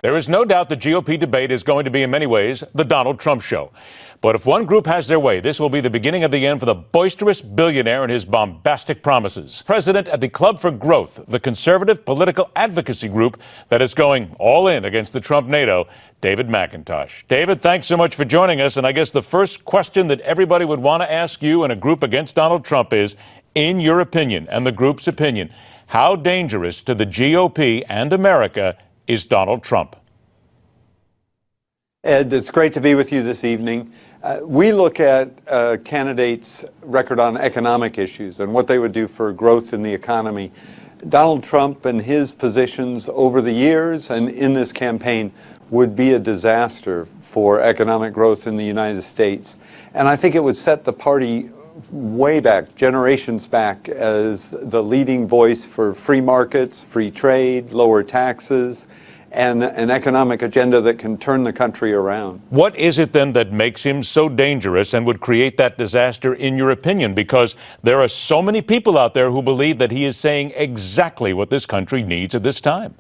There is no doubt the GOP debate is going to be, in many ways, the Donald Trump show. But if one group has their way, this will be the beginning of the end for the boisterous billionaire and his bombastic promises. President at the Club for Growth, the conservative political advocacy group that is going all in against the Trump NATO, David McIntosh. David, thanks so much for joining us. And I guess the first question that everybody would want to ask you in a group against Donald Trump is, in your opinion and the group's opinion, how dangerous to the GOP and America is Donald Trump? Ed, it's great to be with you this evening. We look at candidates' record on economic issues and what they would do for growth in the economy. Donald Trump and his positions over the years and in this campaign would be a disaster for economic growth in the United States. And I think it would set the party way back, generations back, as the leading voice for free markets, free trade, lower taxes, and an economic agenda that can turn the country around. What is it then that makes him so dangerous and would create that disaster, in your opinion? Because there are so many people out there who believe that he is saying exactly what this country needs at this time.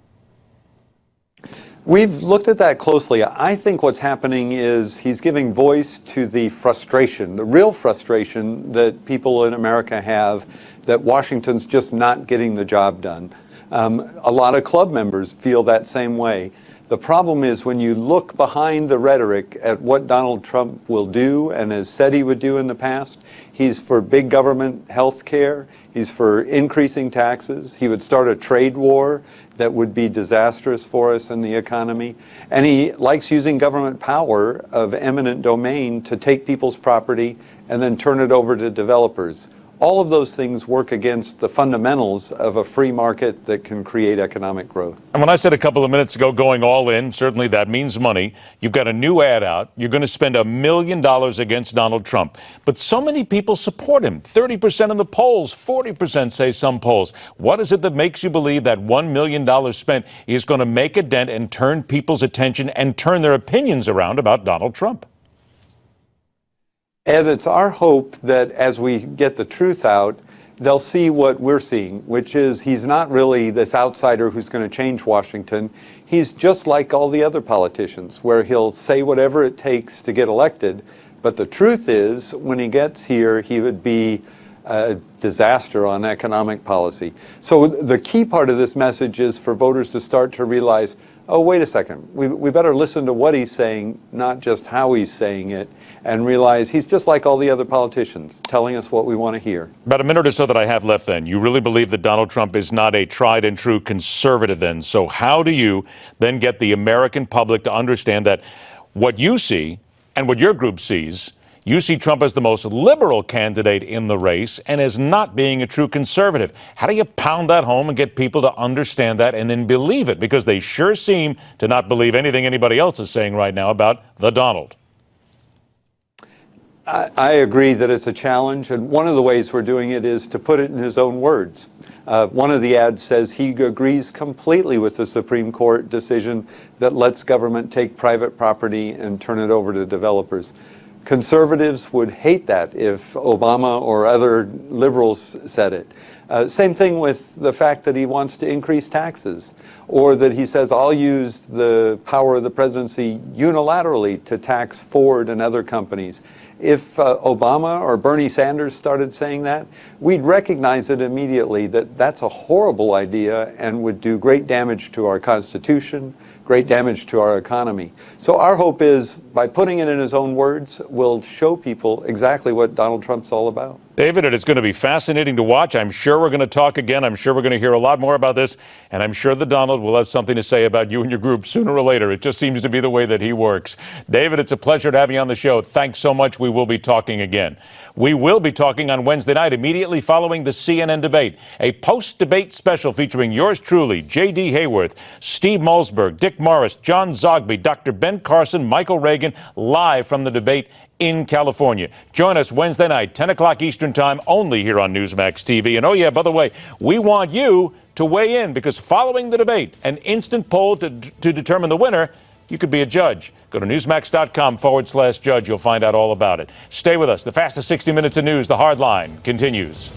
We've looked at that closely. I think what's happening is he's giving voice to the frustration, the real frustration that people in America have that Washington's just not getting the job done. A lot of club members feel that same way. The problem is when you look behind the rhetoric at what Donald Trump will do and has said he would do in the past, he's for big government health care, he's for increasing taxes, he would start a trade war that would be disastrous for us in the economy, and he likes using government power of eminent domain to take people's property and then turn it over to developers. All of those things work against the fundamentals of a free market that can create economic growth. And when I said a couple of minutes ago going all in, certainly that means money. You've got a new ad out. You're going to spend $1 million against Donald Trump. But so many people support him. 30% in the polls, 40% say some polls. What is it that makes you believe that $1 million spent is going to make a dent and turn people's attention and turn their opinions around about Donald Trump? And it's our hope that as we get the truth out, they'll see what we're seeing, which is he's not really this outsider who's going to change Washington. He's just like all the other politicians, where he'll say whatever it takes to get elected. But the truth is, when he gets here, he would be a disaster on economic policy. So the key part of this message is for voters to start to realize, oh, wait a second, we better listen to what he's saying, not just how he's saying it, and realize he's just like all the other politicians, telling us what we want to hear. About a minute or so that I have left then. You really believe that Donald Trump is not a tried and true conservative then. So how do you then get the American public to understand that what you see and what your group sees, you see Trump as the most liberal candidate in the race and as not being a true conservative? How do you pound that home and get people to understand that and then believe it? Because they sure seem to not believe anything anybody else is saying right now about the Donald. I agree that it's a challenge, and one of the ways we're doing it is to put it in his own words. One of the ads says he agrees completely with the Supreme Court decision that lets government take private property and turn it over to developers. Conservatives would hate that if Obama or other liberals said it. Same thing with the fact that he wants to increase taxes, or that he says, I'll use the power of the presidency unilaterally to tax Ford and other companies. If Obama or Bernie Sanders started saying that, we'd recognize it immediately that that's a horrible idea and would do great damage to our Constitution, great damage to our economy. So our hope is, by putting it in his own words, we'll show people exactly what Donald Trump's all about. David, it is going to be fascinating to watch. I'm sure we're going to talk again. I'm sure we're going to hear a lot more about this. And I'm sure the Donald will have something to say about you and your group sooner or later. It just seems to be the way that he works. David, it's a pleasure to have you on the show. Thanks so much. We will be talking again. We will be talking on Wednesday night, immediately following the CNN debate. A post-debate special featuring yours truly, J.D. Hayworth, Steve Malzberg, Dick Morris, John Zogby, Dr. Ben Carson, Michael Reagan, live from the debate in California. Join us Wednesday night, 10 o'clock Eastern Time, only here on Newsmax TV. And oh yeah, by the way, we want you to weigh in, because following the debate, an instant poll to determine the winner, you could be a judge. Go to newsmax.com/judge. You'll find out all about it. Stay with us. The fastest 60 minutes of news, The Hard Line, continues.